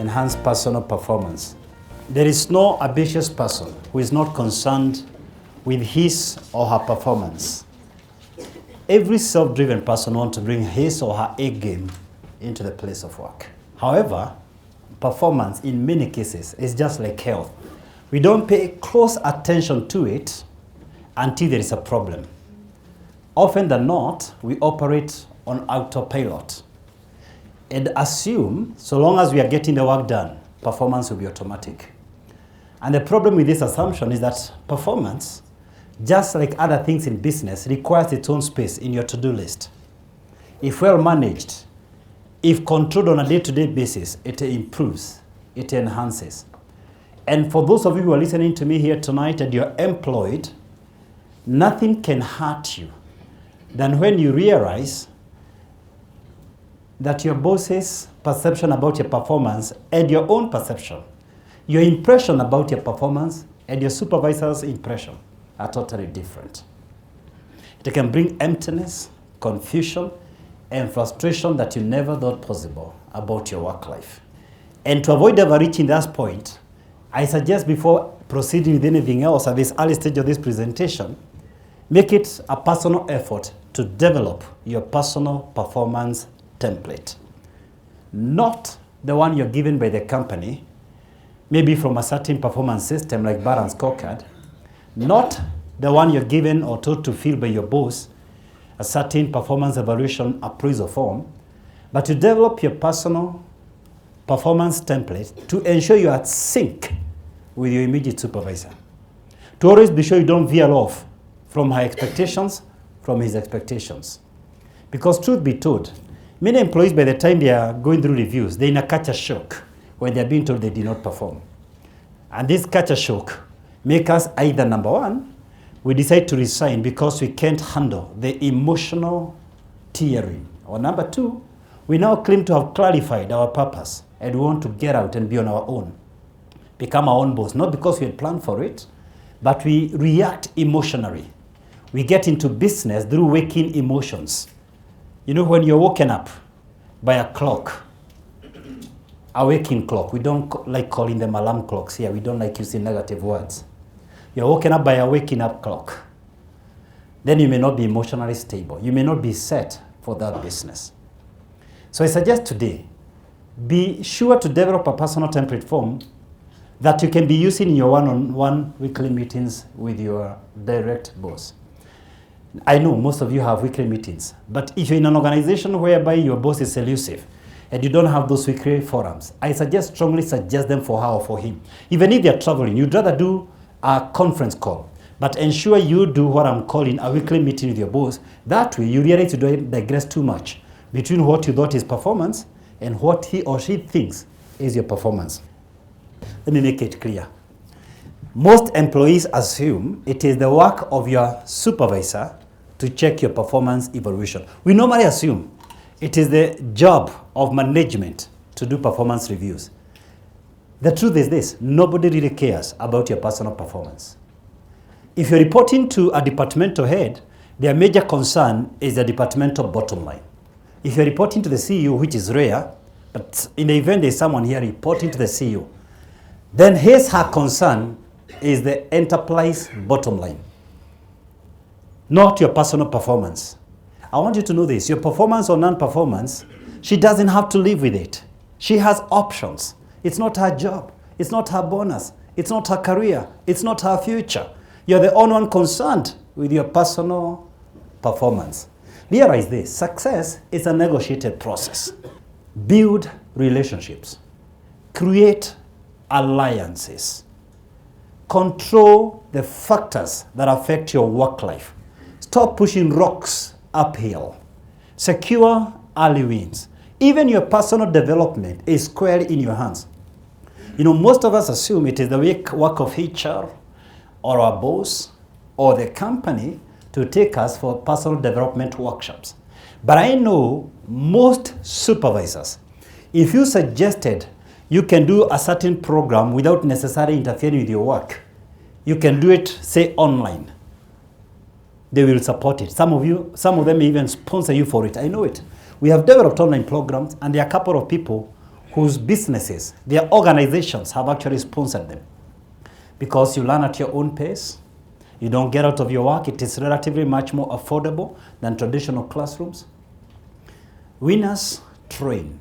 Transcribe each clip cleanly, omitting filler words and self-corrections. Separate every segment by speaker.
Speaker 1: enhance personal performance. There is no ambitious person who is not concerned with his or her performance. Every self-driven person wants to bring his or her A game into the place of work. However, performance in many cases is just like health. We don't pay close attention to it until there is a problem. Often than not, we operate on autopilot and assume so long as we are getting the work done, performance will be automatic. And the problem with this assumption is that performance, just like other things in business, requires its own space in your to-do list. If well managed, if controlled on a day-to-day basis, it improves, it enhances. And for those of you who are listening to me here tonight and you're employed, nothing can hurt you than when you realize that your boss's perception about your performance and your own perception, your impression about your performance and your supervisor's impression are totally different. It can bring emptiness, confusion, and frustration that you never thought possible about your work life. And to avoid ever reaching that point, I suggest before proceeding with anything else at this early stage of this presentation, make it a personal effort to develop your personal performance template. Not the one you're given by the company, maybe from a certain performance system like bar and scorecard, not the one you're given or told to fill by your boss, a certain performance evaluation appraisal form, but to develop your personal performance template to ensure you are at sync with your immediate supervisor. To always be sure you don't veer off from her expectations, from his expectations. Because truth be told, many employees by the time they are going through reviews, they're in a culture shock when they're being told they did not perform. And this culture shock makes us either, number one, we decide to resign because we can't handle the emotional tearing. Or number two, we now claim to have clarified our purpose and we want to get out and be on our own, become our own boss, not because we had planned for it, but we react emotionally. We get into business through waking emotions. You know, when you're woken up by a clock, a waking clock, we don't like calling them alarm clocks here, we don't like using negative words. You're woken up by a waking up clock. Then you may not be emotionally stable. You may not be set for that business. So I suggest today, be sure to develop a personal template form that you can be using in your one-on-one weekly meetings with your direct boss. I know most of you have weekly meetings, but if you're in an organization whereby your boss is elusive and you don't have those weekly forums, I strongly suggest them for her or for him. Even if they're traveling, you'd rather do a conference call, but ensure you do what I'm calling a weekly meeting with your boss. That way you realize you don't digress too much between what you thought is performance and what he or she thinks is your performance. Let me make it clear. Most employees assume it is the work of your supervisor to check your performance evaluation. We normally assume it is the job of management to do performance reviews. The truth is this, nobody really cares about your personal performance. If you're reporting to a departmental head, their major concern is the departmental bottom line. If you're reporting to the CEO, which is rare, but in the event there's someone here reporting to the CEO, then her concern is the enterprise bottom line, not your personal performance. I want you to know this, your performance or non-performance, she doesn't have to live with it. She has options. It's not her job. It's not her bonus. It's not her career. It's not her future. You're the only one concerned with your personal performance. Realize this, success is a negotiated process. Build relationships. Create alliances. Control the factors that affect your work life. Stop pushing rocks uphill. Secure early wins. Even your personal development is squarely in your hands. You know, most of us assume it is the work of HR or our boss or the company to take us for personal development workshops. But I know most supervisors, if you suggested you can do a certain program without necessarily interfering with your work, you can do it, say, online. They will support it. Some of them may even sponsor you for it. I know it. We have developed online programs, and there are a couple of people whose businesses, their organizations have actually sponsored them. Because you learn at your own pace, you don't get out of your work, it is relatively much more affordable than traditional classrooms. Winners train,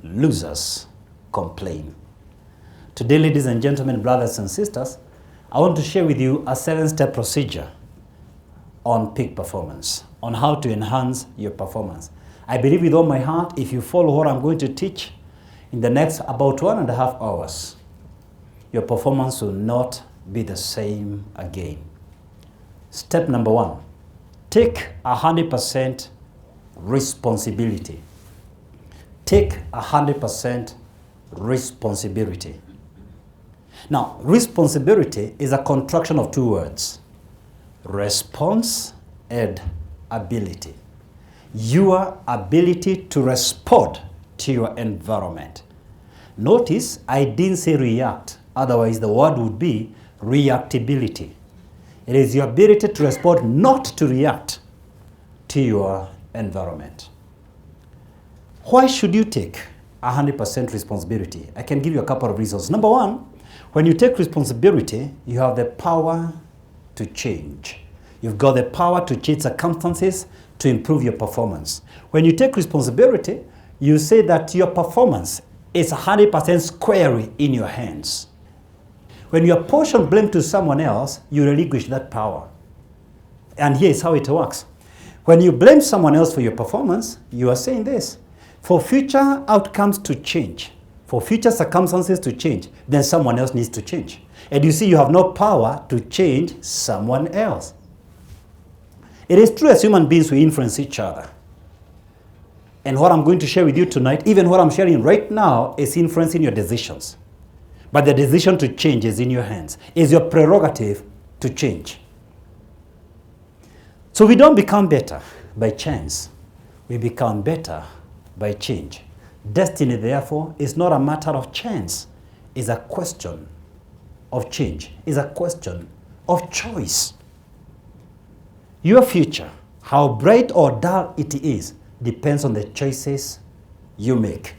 Speaker 1: losers complain. Today, ladies and gentlemen, brothers and sisters, I want to share with you a 7-step procedure on peak performance, on how to enhance your performance. I believe with all my heart, if you follow what I'm going to teach in the next about 1.5 hours, your performance will not be the same again. Step number 1, take 100% responsibility. Take 100% responsibility. Now, responsibility is a contraction of 2 words, response and ability. Your ability to respond to your environment. Notice I didn't say react, otherwise the word would be reactability. It is your ability to respond, not to react to your environment. Why should you take 100% responsibility? I can give you a couple of reasons. Number 1, when you take responsibility, you have the power to change. You've got the power to change circumstances to improve your performance. When you take responsibility, you say that your performance is 100% squarely in your hands. When you apportion blame to someone else, you relinquish that power. And here is how it works. When you blame someone else for your performance, you are saying this: for future outcomes to change, for future circumstances to change, then someone else needs to change. And you see, you have no power to change someone else. It is true, as human beings, we influence each other. And what I'm going to share with you tonight, even what I'm sharing right now, is influencing your decisions. But the decision to change is in your hands. It's your prerogative to change. So we don't become better by chance. We become better by change. Destiny, therefore, is not a matter of chance. It's a question of change. It's a question of choice. Your future, how bright or dull it is, depends on the choices you make.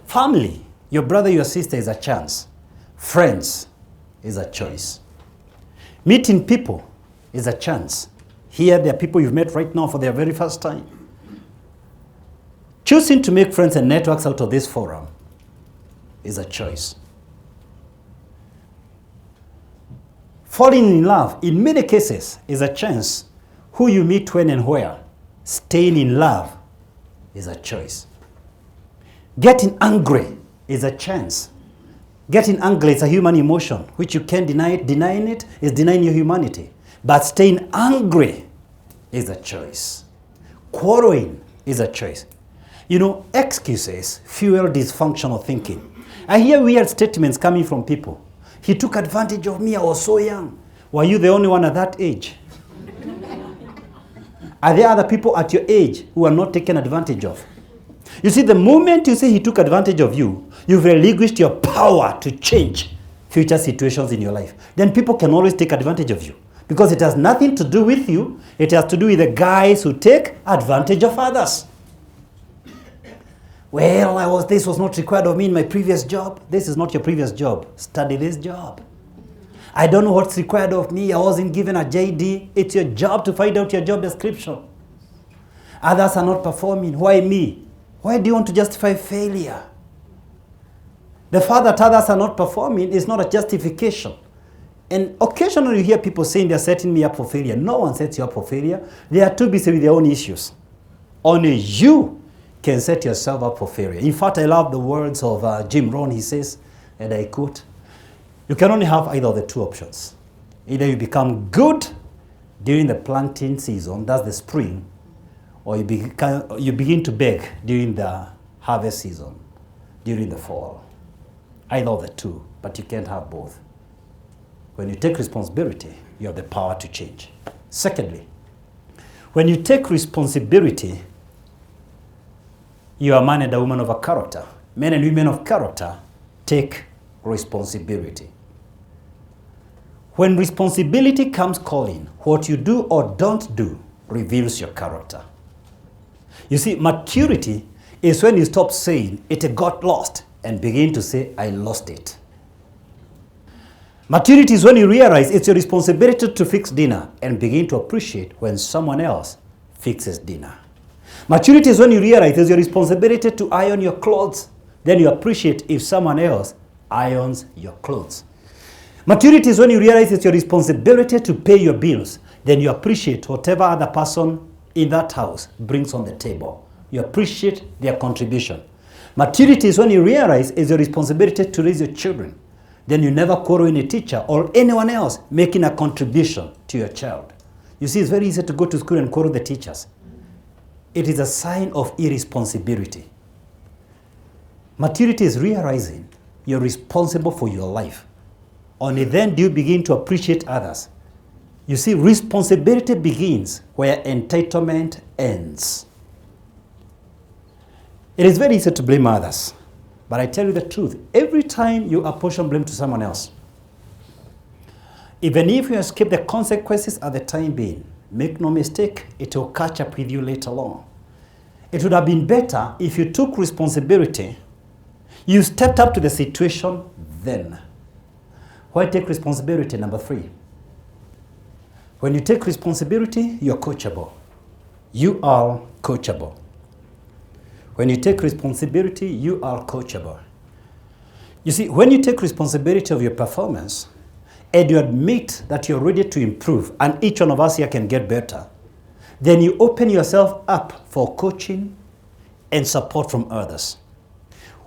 Speaker 1: Family, your brother, your sister, is a chance. Friends is a choice. Meeting people is a chance. Here, there are people you've met right now for their very first time. Choosing to make friends and networks out of this forum is a choice. Falling in love, in many cases, is a chance. Who you meet when and where. Staying in love is a choice. Getting angry is a chance. Getting angry is a human emotion, which you can't deny it. Denying it is denying your humanity. But staying angry is a choice. Quarreling is a choice. You know, excuses fuel dysfunctional thinking. I hear weird statements coming from people. He took advantage of me, I was so young. Were you the only one at that age? Are there other people at your age who are not taken advantage of? You see, the moment you say he took advantage of you, you've relinquished your power to change future situations in your life. Then people can always take advantage of you. Because it has nothing to do with you. It has to do with the guys who take advantage of others. Well, this was not required of me in my previous job. This is not your previous job. Study this job. I don't know what's required of me. I wasn't given a JD. It's your job to find out your job description. Others are not performing. Why me? Why do you want to justify failure? The fact that others are not performing is not a justification. And occasionally you hear people saying they're setting me up for failure. No one sets you up for failure. They are too busy with their own issues. Only you can set yourself up for failure. In fact, I love the words of Jim Rohn. He says, and I quote, you can only have either of the 2 options. Either you become good during the planting season, that's the spring, or you begin to beg during the harvest season, during the fall. Either of the 2, but you can't have both. When you take responsibility, you have the power to change. Secondly, when you take responsibility, you are a man and a woman of a character. Men and women of character take responsibility. When responsibility comes calling, what you do or don't do reveals your character. You see, maturity is when you stop saying, it got lost, and begin to say, I lost it. Maturity is when you realize it's your responsibility to fix dinner and begin to appreciate when someone else fixes dinner. Maturity is when you realize it's your responsibility to iron your clothes. Then you appreciate if someone else irons your clothes. Maturity is when you realize it's your responsibility to pay your bills. Then you appreciate whatever other person in that house brings on the table. You appreciate their contribution. Maturity is when you realize it's your responsibility to raise your children. Then you never quarrel in a teacher or anyone else making a contribution to your child. You see, it's very easy to go to school and quarrel the teachers. It is a sign of irresponsibility. Maturity is realizing you're responsible for your life. Only then do you begin to appreciate others. You see, responsibility begins where entitlement ends. It is very easy to blame others. But I tell you the truth, every time you apportion blame to someone else, even if you escape the consequences at the time being, make no mistake, it will catch up with you later on. It would have been better if you took responsibility, you stepped up to the situation then. Why take responsibility? Number 3. When you take responsibility, you're coachable. You are coachable. When you take responsibility, you are coachable. You see, when you take responsibility of your performance and you admit that you're ready to improve and each one of us here can get better, then you open yourself up for coaching and support from others.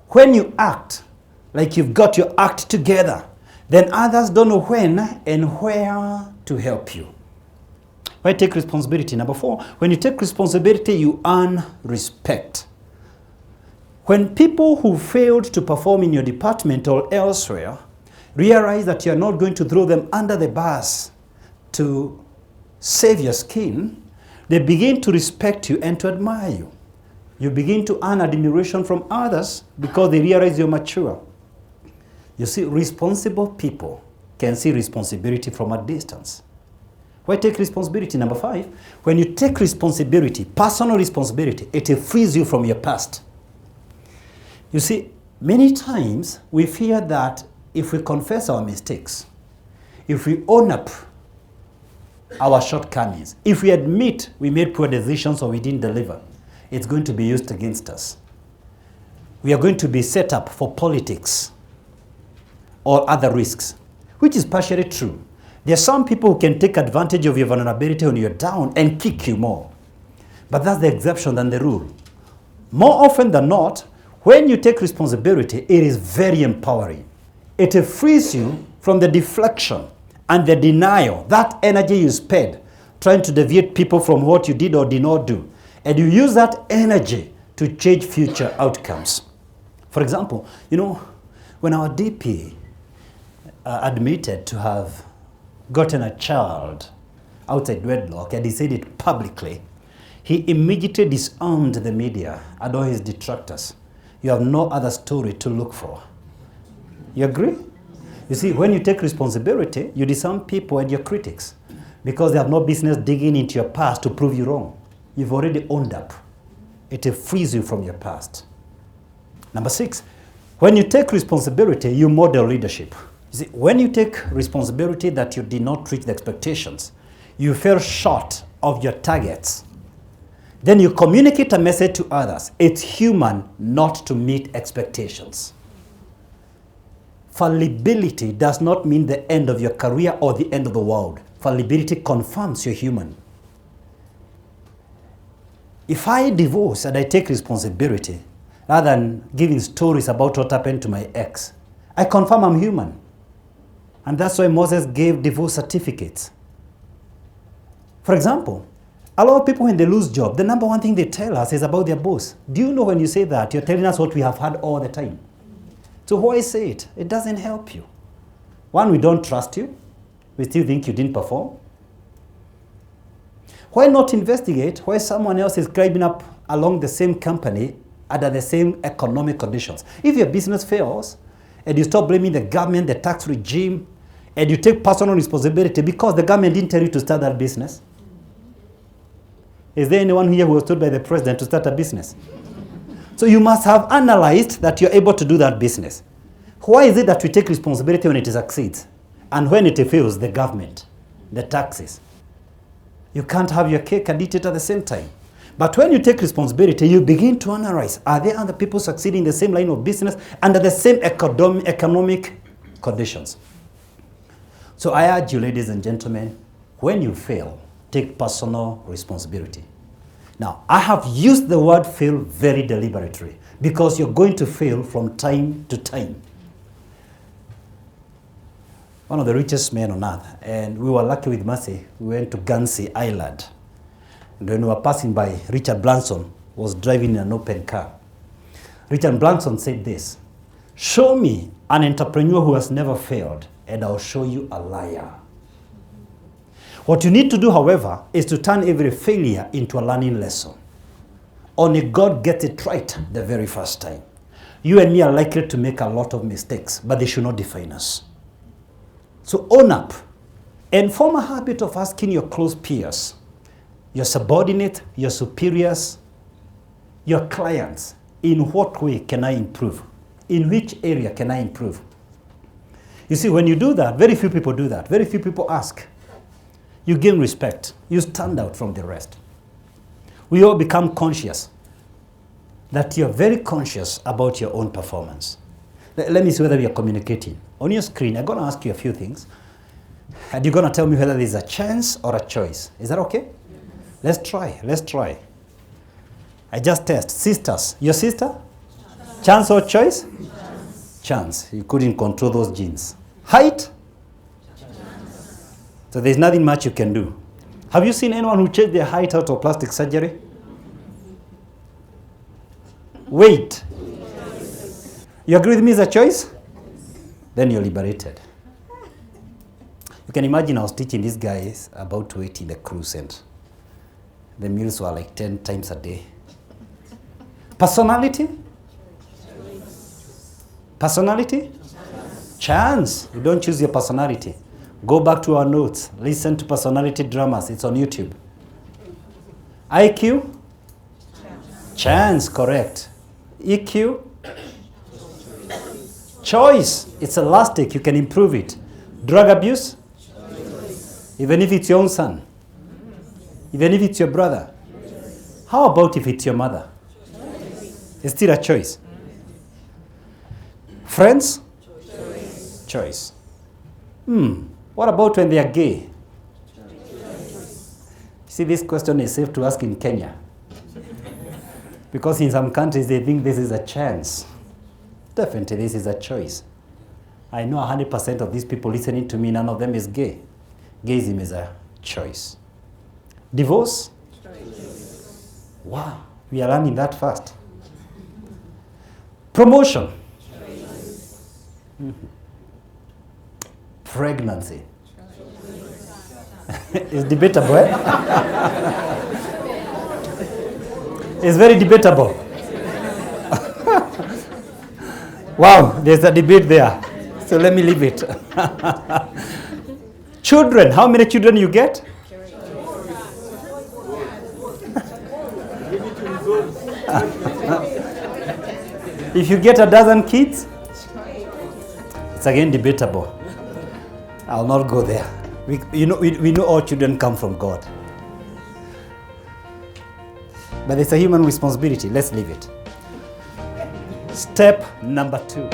Speaker 1: When you act like you've got your act together, then others don't know when and where to help you. Why take responsibility? Number 4, when you take responsibility, you earn respect. When people who failed to perform in your department or elsewhere realize that you're not going to throw them under the bus to save your skin, they begin to respect you and to admire you. You begin to earn admiration from others because they realize you're mature. You see, responsible people can see responsibility from a distance. Why take responsibility? Number 5, when you take responsibility, personal responsibility, it frees you from your past. You see, many times we fear that if we confess our mistakes, if we own up our shortcomings, if we admit we made poor decisions or we didn't deliver, it's going to be used against us. We are going to be set up for politics or other risks, which is partially true. There are some people who can take advantage of your vulnerability when you're down and kick you more. But that's the exception than the rule. More often than not, when you take responsibility, it is very empowering. It frees you from the deflection and the denial, that energy you spend trying to deviate people from what you did or did not do. And you use that energy to change future outcomes. For example, when our DP admitted to have gotten a child outside wedlock and he said it publicly, he immediately disarmed the media and all his detractors. You have no other story to look for. You agree? You see, when you take responsibility, you disarm people and your critics because they have no business digging into your past to prove you wrong. You've already owned up. It frees you from your past. Number 6, when you take responsibility, you model leadership. You see, when you take responsibility that you did not reach the expectations, you fell short of your targets, then you communicate a message to others. It's human not to meet expectations. Fallibility does not mean the end of your career or the end of the world. Fallibility confirms you're human. If I divorce and I take responsibility, rather than giving stories about what happened to my ex, I confirm I'm human. And that's why Moses gave divorce certificates. For example, a lot of people, when they lose job, the number one thing they tell us is about their boss. Do you know when you say that, you're telling us what we have had all the time? So why say it? It doesn't help you. One, we don't trust you. We still think you didn't perform. Why not investigate why someone else is climbing up along the same company under the same economic conditions? If your business fails and you stop blaming the government, the tax regime, and you take personal responsibility because the government didn't tell you to start that business. Is there anyone here who was told by the president to start a business? So you must have analyzed that you're able to do that business. Why is it that we take responsibility when it succeeds? And when it fails, the government, the taxes? You can't have your cake and eat it at the same time. But when you take responsibility, you begin to analyze, are there other people succeeding in the same line of business under the same economic conditions? So I urge you, ladies and gentlemen, when you fail, take personal responsibility. Now, I have used the word fail very deliberately because you're going to fail from time to time. One of the richest men on earth, and we were lucky with Mercy, we went to Guernsey Island. And when we were passing by, Richard Branson was driving in an open car. Richard Branson said this, "Show me an entrepreneur who has never failed, and I'll show you a liar." What you need to do, however, is to turn every failure into a learning lesson. Only God gets it right the very first time. You and me are likely to make a lot of mistakes, but they should not define us. So own up and form a habit of asking your close peers, your subordinate, your superiors, your clients, in what way can I improve? In which area can I improve? You see, when you do that, very few people do that. Very few people ask. You gain respect. You stand out from the rest. We all become conscious that you're very conscious about your own performance. Let me see whether we are communicating. On your screen, I'm going to ask you a few things. And you're going to tell me whether there's a chance or a choice. Is that okay? Let's try. Let's try. I just test. Sisters. Your sister? Chance or choice? Chance. You couldn't control those genes. Height? So there's nothing much you can do. Have you seen anyone who changed their height out of plastic surgery? Weight. You agree with me, it's a choice? Then you're liberated. You can imagine I was teaching these guys about weight in the cruise, and the meals were like 10 times a day. Personality? Personality? Chance. You don't choose your personality. Go back to our notes. Listen to personality dramas. It's on YouTube. IQ? Chance, correct. EQ? Choice. It's elastic. You can improve it. Drug abuse? Even if it's your own son. Even if it's your brother. How about if it's your mother? It's still a choice. Friends? Choice. What about when they are gay? See, this question is safe to ask in Kenya. Because in some countries, they think this is a chance. Definitely, this is a choice. I know 100% of these people listening to me, none of them is gay. Gayism is a choice. Divorce? Choice. Wow, we are learning that fast. Promotion? Pregnancy? It's debatable, eh? It's very debatable. Wow, there's a debate there. So let me leave it. Children, how many children you get? If you get a dozen kids, it's again debatable. I'll not go there. We know all children come from God. But it's a human responsibility. Let's leave it. Step number 2.